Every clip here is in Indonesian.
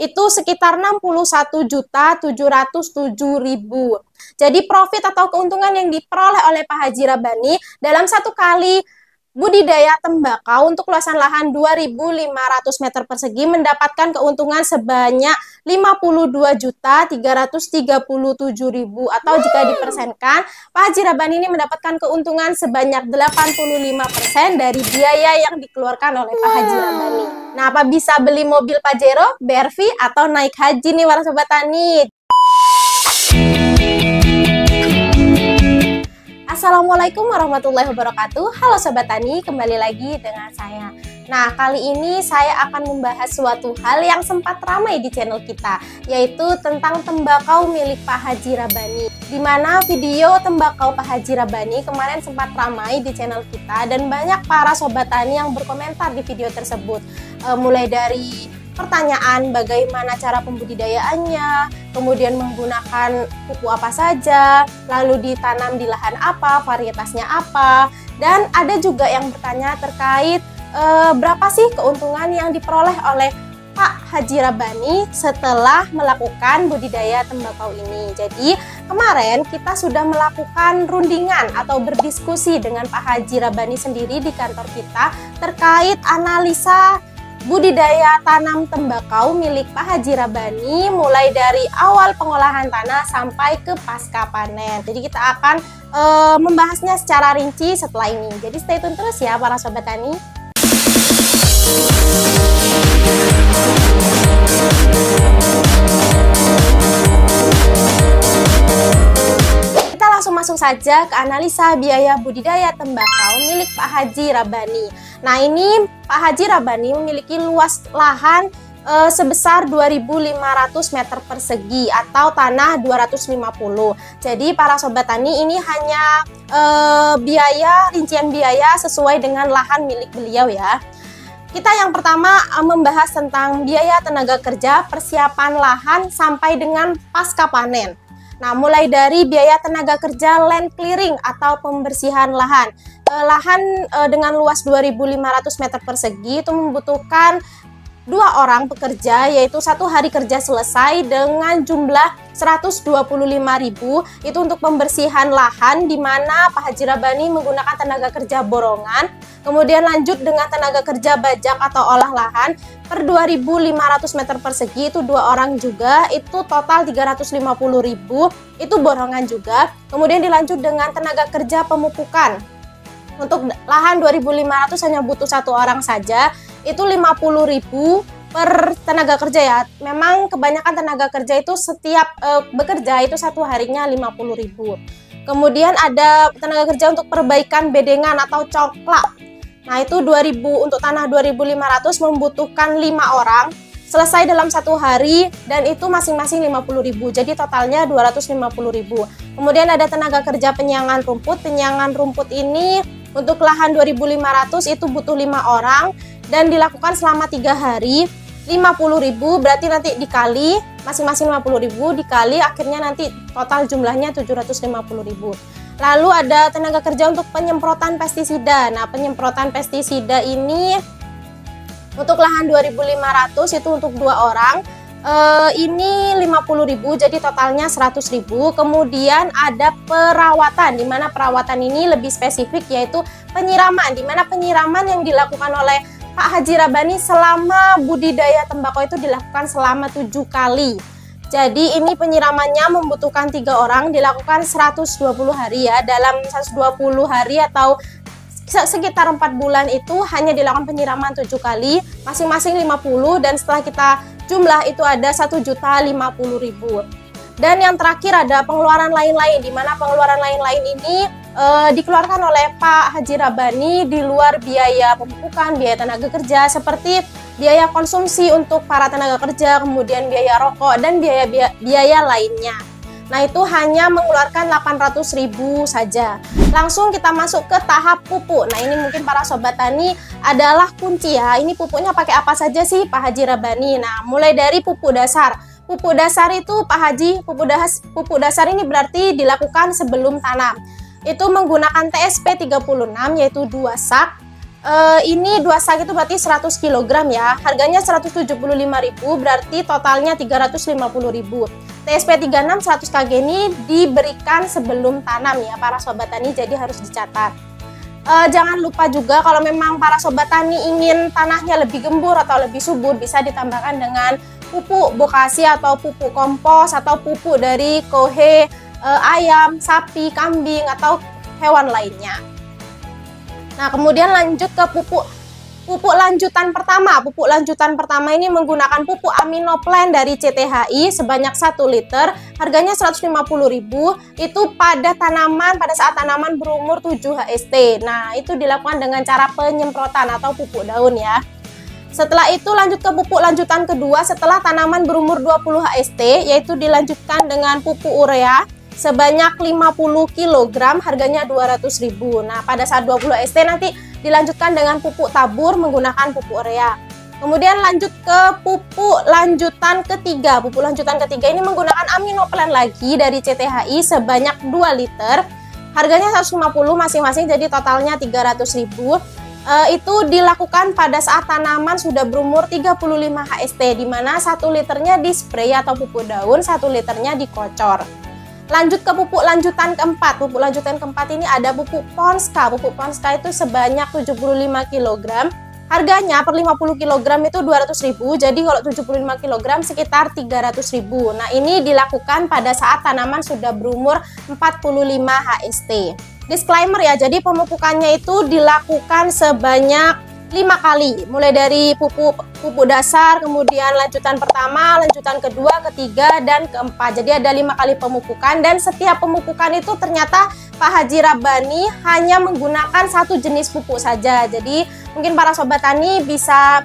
itu sekitar 61.707.000. Jadi profit atau keuntungan yang diperoleh oleh Pak Haji Rabani dalam satu kali budidaya tembakau untuk luasan lahan 2.500 meter persegi mendapatkan keuntungan sebanyak 52.337.000, atau jika dipersenkan, Pak Haji Rabani ini mendapatkan keuntungan sebanyak 85% dari biaya yang dikeluarkan oleh Pak Haji Rabani. Nah, apa bisa beli mobil Pajero, BRV, atau naik haji nih para sobat tani? Assalamualaikum warahmatullahi wabarakatuh. Halo Sobat Tani, kembali lagi dengan saya. Nah, kali ini saya akan membahas suatu hal yang sempat ramai di channel kita, yaitu tentang tembakau milik Pak Haji Rabani. Di mana video tembakau Pak Haji Rabani kemarin sempat ramai di channel kita, dan banyak para Sobat Tani yang berkomentar di video tersebut. Mulai dari pertanyaan bagaimana cara pembudidayaannya, kemudian menggunakan pupuk apa saja, lalu ditanam di lahan apa, varietasnya apa, dan ada juga yang bertanya terkait berapa sih keuntungan yang diperoleh oleh Pak Haji Rabani setelah melakukan budidaya tembakau ini. Jadi kemarin kita sudah melakukan rundingan atau berdiskusi dengan Pak Haji Rabani sendiri di kantor kita terkait analisa budidaya tanam tembakau milik Pak Haji Rabani mulai dari awal pengolahan tanah sampai ke pasca panen. Jadi kita akan membahasnya secara rinci setelah ini. Jadi stay tune terus ya para Sobat Tani. Kita langsung masuk saja ke analisa biaya budidaya tembakau milik Pak Haji Rabani. Nah, ini Pak Haji Rabani memiliki luas lahan sebesar 2.500 meter persegi atau tanah 250. Jadi para Sobat Tani, ini hanya rincian biaya sesuai dengan lahan milik beliau ya. Kita yang pertama membahas tentang biaya tenaga kerja, persiapan lahan sampai dengan pasca panen. Nah, mulai dari biaya tenaga kerja land clearing atau pembersihan lahan. Dengan luas 2.500 meter persegi itu membutuhkan 2 orang pekerja, yaitu 1 hari kerja selesai dengan jumlah 125.000 itu untuk pembersihan lahan, di mana Pak Haji Rabani menggunakan tenaga kerja borongan. Kemudian lanjut dengan tenaga kerja bajak atau olah lahan per 2.500 meter persegi itu 2 orang juga, itu total 350.000 itu borongan juga. Kemudian dilanjut dengan tenaga kerja pemupukan. Untuk lahan 2.500 hanya butuh 1 orang saja, itu 50.000 per tenaga kerja ya. Memang kebanyakan tenaga kerja itu setiap bekerja itu 1 harinya 50.000. Kemudian ada tenaga kerja untuk perbaikan bedengan atau coklak. Nah, itu 2.000 untuk tanah 2.500 membutuhkan 5 orang. Selesai dalam 1 hari dan itu masing-masing 50.000. Jadi totalnya 250.000. Kemudian ada tenaga kerja penyiangan rumput. Penyiangan rumput ini untuk lahan 2.500 itu butuh 5 orang dan dilakukan selama 3 hari. 50.000 berarti nanti dikali masing-masing 50.000 dikali akhirnya nanti total jumlahnya 750.000. Lalu ada tenaga kerja untuk penyemprotan pestisida. Nah, penyemprotan pestisida ini untuk lahan 2.500 itu untuk 2 orang. Ini 50.000 jadi totalnya 100.000. Kemudian ada perawatan, di mana perawatan ini lebih spesifik yaitu penyiraman, di mana penyiraman yang dilakukan oleh Pak Haji Rabani selama budidaya tembakau itu dilakukan selama 7 kali. Jadi ini penyiramannya membutuhkan 3 orang, dilakukan 120 hari ya. Dalam 120 hari atau sekitar 4 bulan itu hanya dilakukan penyiraman 7 kali, masing-masing 50, dan setelah kita jumlah itu ada 1.050.000. Dan yang terakhir ada pengeluaran lain-lain, di mana pengeluaran lain-lain ini dikeluarkan oleh Pak Haji Rabani di luar biaya pemupukan, biaya tenaga kerja, seperti biaya konsumsi untuk para tenaga kerja, kemudian biaya rokok, dan biaya lainnya. Nah, itu hanya mengeluarkan 800.000 saja. Langsung kita masuk ke tahap pupuk. Nah, ini mungkin para Sobat Tani adalah kunci ya. Ini pupuknya pakai apa saja sih Pak Haji Rabani? Nah, mulai dari pupuk dasar. Pupuk dasar itu Pak Haji, pupuk dasar ini berarti dilakukan sebelum tanam. Itu menggunakan TSP 36 yaitu 2 sak. Ini 2 sak itu berarti 100 kg ya. Harganya 175.000, berarti totalnya 350.000. TSP 36 100 kg ini diberikan sebelum tanam ya para sobat tani, jadi harus dicatat. Jangan lupa juga kalau memang para sobat tani ingin tanahnya lebih gembur atau lebih subur, bisa ditambahkan dengan pupuk bokasi atau pupuk kompos atau pupuk dari kohe ayam, sapi, kambing atau hewan lainnya. Nah, kemudian lanjut ke pupuk lanjutan pertama. Pupuk lanjutan pertama ini menggunakan pupuk Aminoplan dari CTHI sebanyak 1 liter. Harganya 150.000. Itu pada saat tanaman berumur 7 HST. Nah, itu dilakukan dengan cara penyemprotan atau pupuk daun ya. Setelah itu lanjut ke pupuk lanjutan kedua setelah tanaman berumur 20 HST, yaitu dilanjutkan dengan pupuk urea sebanyak 50 kg, harganya 200.000. Nah, pada saat 20 HST nanti dilanjutkan dengan pupuk tabur menggunakan pupuk urea. Kemudian lanjut ke pupuk lanjutan ketiga. Pupuk lanjutan ketiga ini menggunakan Aminoplan lagi dari CTHI sebanyak 2 liter. Harganya 150 masing-masing, jadi totalnya 300.000. Itu dilakukan pada saat tanaman sudah berumur 35 HST, di mana 1 liternya di spray atau pupuk daun, 1 liternya dikocor. Lanjut ke pupuk lanjutan keempat. Pupuk lanjutan keempat ini ada pupuk Ponska. Pupuk Ponska itu sebanyak 75 kg. Harganya per 50 kg itu 200.000. Jadi kalau 75 kg sekitar 300.000. Nah, ini dilakukan pada saat tanaman sudah berumur 45 HST. Disclaimer ya, jadi pemupukannya itu dilakukan sebanyak 5 kali, mulai dari pupuk dasar, kemudian lanjutan pertama, lanjutan kedua, ketiga, dan keempat. Jadi ada 5 kali pemupukan, dan setiap pemupukan itu ternyata Pak Haji Rabbani hanya menggunakan 1 jenis pupuk saja. Jadi mungkin para sobat tani bisa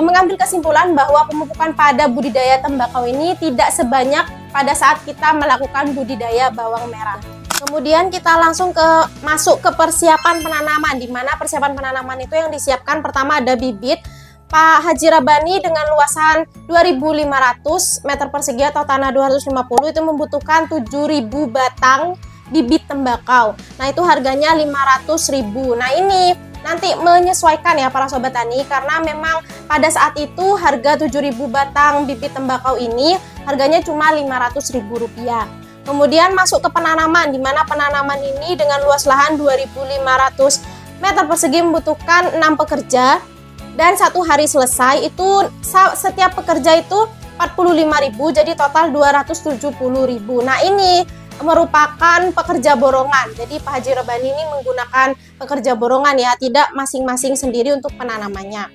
mengambil kesimpulan bahwa pemupukan pada budidaya tembakau ini tidak sebanyak pada saat kita melakukan budidaya bawang merah. Kemudian kita langsung masuk ke persiapan penanaman, di mana persiapan penanaman itu yang disiapkan pertama ada bibit. Pak Haji Rabbani dengan luasan 2.500 meter persegi atau tanah 250 itu membutuhkan 7.000 batang bibit tembakau. Nah, itu harganya 500.000. Nah, ini nanti menyesuaikan ya para sobat tani, karena memang pada saat itu harga 7.000 batang bibit tembakau ini harganya cuma Rp500.000. Kemudian masuk ke penanaman, di mana penanaman ini dengan luas lahan 2.500 meter persegi membutuhkan 6 pekerja, dan 1 hari selesai itu setiap pekerja itu 45.000, jadi total 270.000. Nah, ini merupakan pekerja borongan. Jadi Pak Haji Rabbani ini menggunakan pekerja borongan ya, tidak masing-masing sendiri untuk penanamannya.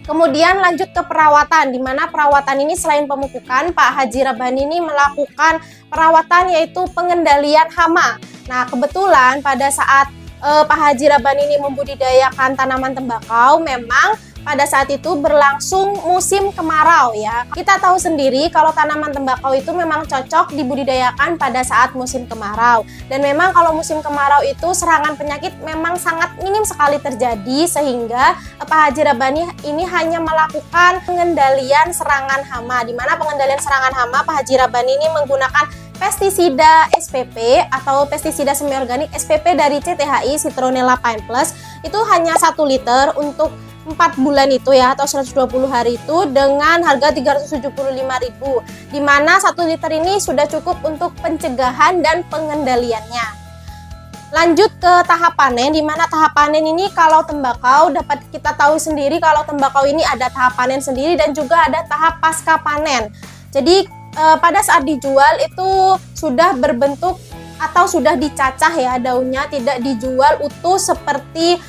Kemudian lanjut ke perawatan, di mana perawatan ini selain pemupukan, Pak Haji Rabbani ini melakukan perawatan yaitu pengendalian hama. Nah, kebetulan pada saat Pak Haji Rabbani ini membudidayakan tanaman tembakau, memang pada saat itu berlangsung musim kemarau ya. Kita tahu sendiri kalau tanaman tembakau itu memang cocok dibudidayakan pada saat musim kemarau. Dan memang kalau musim kemarau itu serangan penyakit memang sangat minim sekali terjadi, sehingga Pak Haji Rabbani ini hanya melakukan pengendalian serangan hama. Di mana pengendalian serangan hama Pak Haji Rabbani ini menggunakan pestisida SPP atau pestisida semi organik SPP dari CTHI Citronella Pine Plus. Itu hanya 1 liter untuk 4 bulan itu ya, atau 120 hari itu dengan harga Rp375.000, di mana 1 liter ini sudah cukup untuk pencegahan dan pengendaliannya. Lanjut ke tahap panen, di mana tahap panen ini kalau tembakau dapat kita tahu sendiri kalau tembakau ini ada tahap panen sendiri dan juga ada tahap pasca panen. Jadi pada saat dijual itu sudah berbentuk atau sudah dicacah ya daunnya, tidak dijual utuh seperti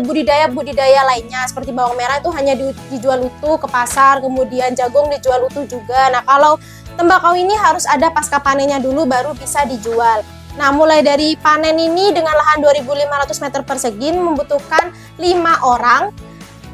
budidaya lainnya. Seperti bawang merah itu hanya dijual utuh ke pasar, kemudian jagung dijual utuh juga. Nah, kalau tembakau ini harus ada pasca panennya dulu baru bisa dijual. Nah, mulai dari panen ini dengan lahan 2.500 meter persegi membutuhkan 5 orang,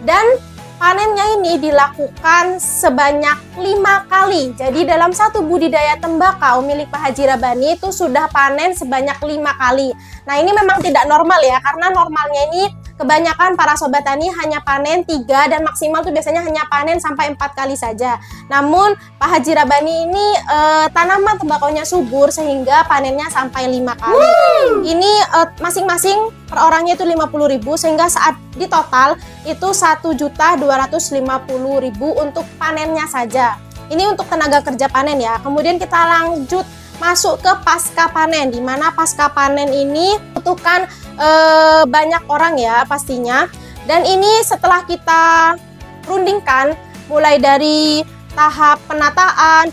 dan panennya ini dilakukan sebanyak 5 kali. Jadi dalam satu budidaya tembakau milik Pak Haji Rabbani itu sudah panen sebanyak 5 kali. Nah, ini memang tidak normal ya, karena normalnya ini kebanyakan para sobat tani hanya panen 3 dan maksimal tuh biasanya hanya panen sampai 4 kali saja. Namun Pak Haji Rabani ini tanaman tembakonya subur sehingga panennya sampai 5 kali. Ini masing-masing per orangnya itu 50.000 sehingga saat di total itu 1.250.000 untuk panennya saja. Ini untuk tenaga kerja panen ya. Kemudian kita lanjut masuk ke pasca panen, di mana pasca panen ini membutuhkan banyak orang ya pastinya. Dan ini setelah kita rundingkan mulai dari tahap penataan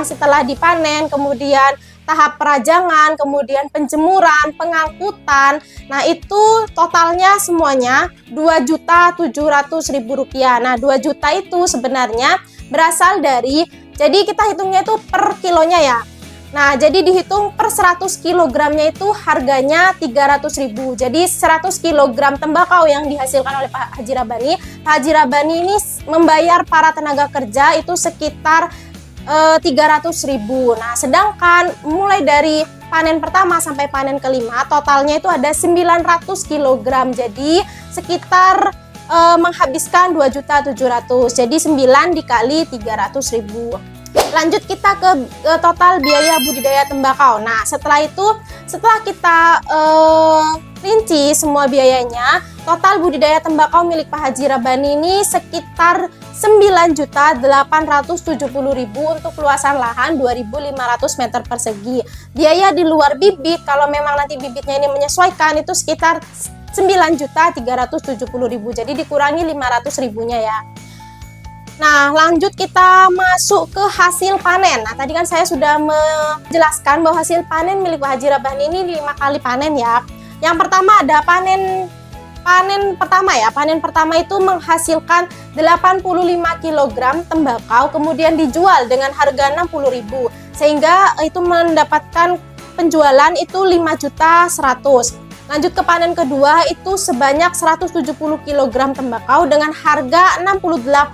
setelah dipanen, kemudian tahap perajangan, kemudian penjemuran, pengangkutan. Nah, itu totalnya semuanya Rp2.700.000. Nah, 2 juta itu sebenarnya berasal dari, jadi kita hitungnya itu per kilonya ya. Nah, jadi dihitung per 100 kilogramnya itu harganya 300.000. Jadi 100 kilogram tembakau yang dihasilkan oleh Pak Haji Rabani, Pak Haji Rabani ini membayar para tenaga kerja itu sekitar 300.000. Nah, sedangkan mulai dari panen pertama sampai panen kelima totalnya itu ada 900 kg. Jadi sekitar menghabiskan 2.700.000. Jadi 9 dikali 300.000. Lanjut kita ke total biaya budidaya tembakau. Nah, setelah itu, setelah kita rinci semua biayanya, total budidaya tembakau milik Pak Haji Rabani ini sekitar 9.870.000 untuk luasan lahan 2.500 meter persegi. Biaya di luar bibit, kalau memang nanti bibitnya ini menyesuaikan, itu sekitar 9.370.000. Jadi dikurangi 500.000-nya ya. Nah, lanjut kita masuk ke hasil panen. Nah, tadi kan saya sudah menjelaskan bahwa hasil panen milik Pak Haji Rabani ini 5 kali panen ya. Yang pertama ada panen pertama ya. Panen pertama itu menghasilkan 85 kg tembakau, kemudian dijual dengan harga 60.000. Sehingga itu mendapatkan penjualan itu 5.100.000. Lanjut ke panen kedua itu sebanyak 170 kg tembakau dengan harga 68.000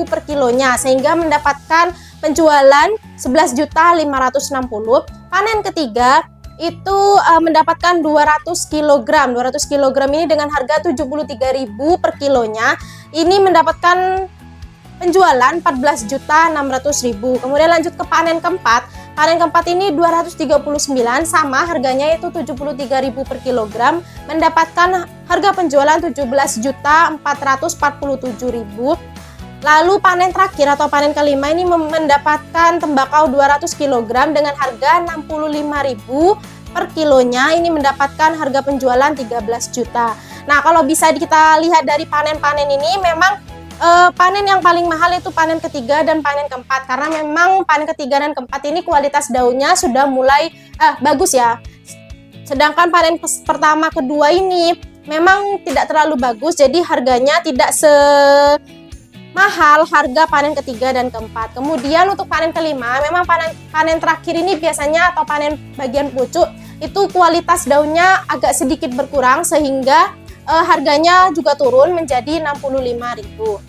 per kilonya sehingga mendapatkan penjualan 11.560. Panen ketiga itu mendapatkan 200 kg. 200 kg ini dengan harga 73.000 per kilonya. Ini mendapatkan penjualan 14.600.000. Kemudian lanjut ke panen keempat. Panen keempat ini 239 sama harganya itu 73.000 per kilogram, mendapatkan harga penjualan 17.447.000. Lalu panen terakhir atau panen kelima ini mendapatkan tembakau 200 kg dengan harga 65.000 per kilonya, ini mendapatkan harga penjualan 13 juta. Nah, kalau bisa kita lihat dari panen-panen ini memang panen yang paling mahal itu panen ketiga dan panen keempat, karena memang panen ketiga dan keempat ini kualitas daunnya sudah mulai bagus ya. Sedangkan panen pertama kedua ini memang tidak terlalu bagus, jadi harganya tidak semahal harga panen ketiga dan keempat. Kemudian untuk panen kelima, memang panen terakhir ini biasanya atau panen bagian pucuk itu kualitas daunnya agak sedikit berkurang sehingga harganya juga turun menjadi 65.000.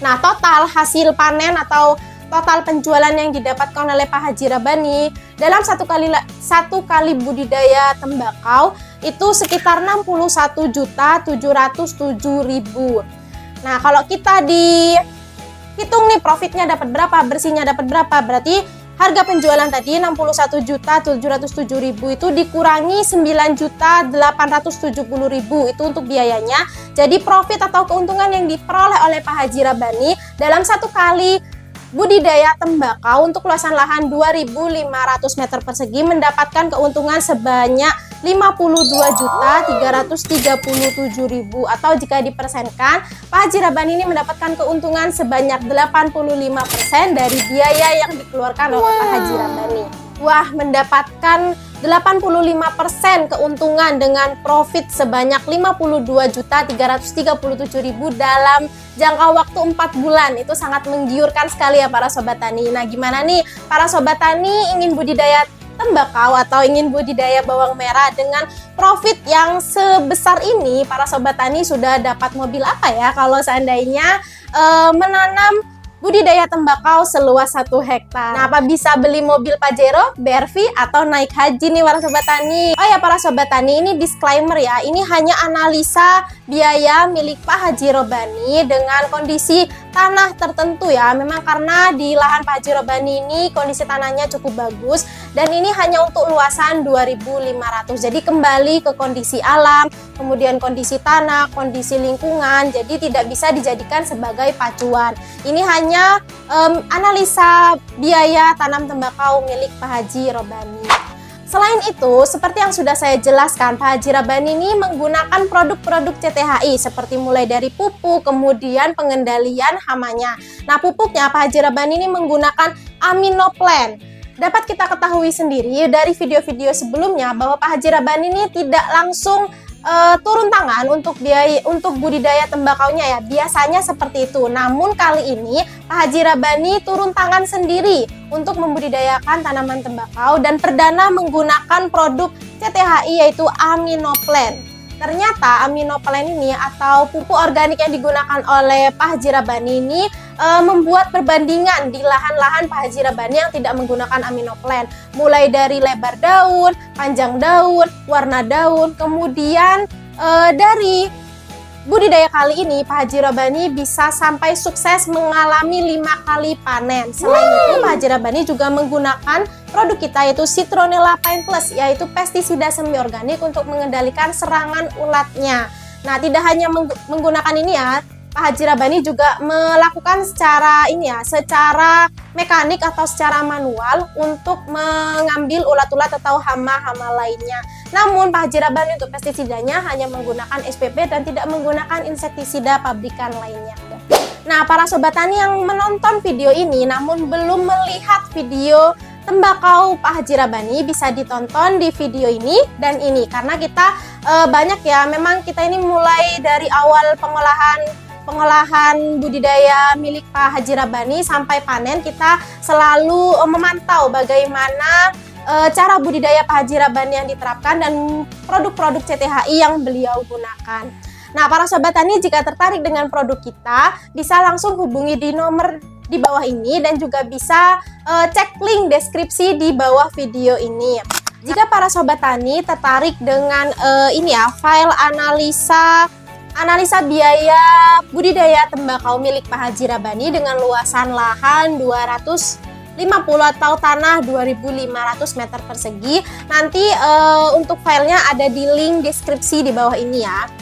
Nah, total hasil panen atau total penjualan yang didapatkan oleh Pak Haji Rabani dalam satu kali budidaya tembakau itu sekitar 61.707.000. Nah, kalau kita dihitung nih profitnya dapat berapa, bersihnya dapat berapa, berarti harga penjualan tadi 61.707.000 itu dikurangi 9.870.000 itu untuk biayanya. Jadi profit atau keuntungan yang diperoleh oleh Pak Haji Rabani dalam satu kali budidaya tembakau untuk luasan lahan 2.500 meter persegi mendapatkan keuntungan sebanyak 52.337.000 atau jika dipersenkan Pak Haji Rabani ini mendapatkan keuntungan sebanyak 85% dari biaya yang dikeluarkan oleh Pak Haji Rabani. Wah, mendapatkan 85% keuntungan dengan profit sebanyak 52.337.000 dalam jangka waktu 4 bulan. Itu sangat menggiurkan sekali ya para sobat tani. Nah, gimana nih para sobat tani ingin budidaya tembakau atau ingin budidaya bawang merah dengan profit yang sebesar ini? Para sobat tani sudah dapat mobil apa ya kalau seandainya menanam budidaya tembakau seluas 1 hektar. Nah, apa bisa beli mobil Pajero, BRV, atau naik haji nih para sobat tani? Oh ya para sobat tani, ini disclaimer ya, ini hanya analisa biaya milik Pak Haji Robani dengan kondisi tanah tertentu ya. Memang karena di lahan Pak Haji Robani ini kondisi tanahnya cukup bagus dan ini hanya untuk luasan 2.500. Jadi kembali ke kondisi alam, kemudian kondisi tanah, kondisi lingkungan, jadi tidak bisa dijadikan sebagai pacuan. Ini hanya analisa biaya tanam tembakau milik Pak Haji Robani. Selain itu, seperti yang sudah saya jelaskan, Pak Haji Robani ini menggunakan produk-produk CTHI seperti mulai dari pupuk, kemudian pengendalian hamanya. Nah, pupuknya Pak Haji Robani ini menggunakan Aminoplan. Dapat kita ketahui sendiri dari video-video sebelumnya bahwa Pak Haji Robani ini tidak langsung turun tangan untuk budidaya tembakaunya ya, biasanya seperti itu. Namun kali ini Pak Haji Robani turun tangan sendiri untuk membudidayakan tanaman tembakau dan perdana menggunakan produk CTHI yaitu Aminoplan. Ternyata Aminoplan ini atau pupuk organik yang digunakan oleh Pak Haji Robani ini membuat perbandingan di lahan-lahan Pak Haji Robani yang tidak menggunakan Aminoplan, mulai dari lebar daun, panjang daun, warna daun, kemudian dari budidaya kali ini Pak Haji Robani bisa sampai sukses mengalami 5 kali panen. Selain itu Pak Haji Robani juga menggunakan produk kita yaitu Citronella Pine Plus, yaitu pestisida semi organik untuk mengendalikan serangan ulatnya. Nah, tidak hanya menggunakan ini ya, Pak Haji Robani juga melakukan secara mekanik atau secara manual untuk mengambil ulat-ulat atau hama-hama lainnya. Namun Pak Haji Robani untuk pestisidanya hanya menggunakan SPP dan tidak menggunakan insektisida pabrikan lainnya. Nah, para sobat tani yang menonton video ini namun belum melihat video tembakau Pak Haji Robani, bisa ditonton di video ini dan ini, karena kita banyak ya, memang kita ini mulai dari awal pengolahan budidaya milik Pak Haji Robani sampai panen, kita selalu memantau bagaimana cara budidaya Pak Haji Robani yang diterapkan dan produk-produk CTHI yang beliau gunakan. Nah, para sobat tani, jika tertarik dengan produk kita, bisa langsung hubungi di nomor di bawah ini dan juga bisa cek link deskripsi di bawah video ini. Jika para sobat tani tertarik dengan ini ya, file analisa biaya budidaya tembakau milik Pak Haji Robani dengan luasan lahan 250 atau tanah 2.500 meter persegi. Nanti untuk filenya ada di link deskripsi di bawah ini ya.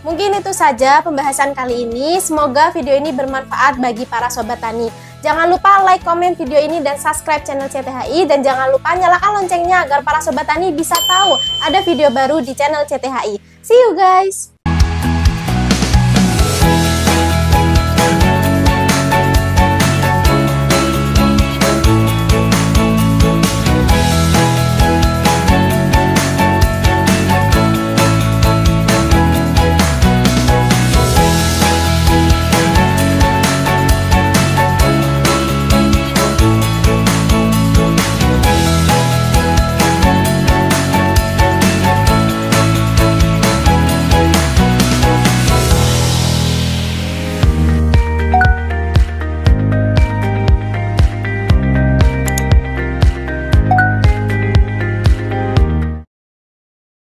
Mungkin itu saja pembahasan kali ini. Semoga video ini bermanfaat bagi para sobat tani. Jangan lupa like, komen video ini dan subscribe channel CTHI, dan jangan lupa nyalakan loncengnya agar para sobat tani bisa tahu ada video baru di channel CTHI. See you guys!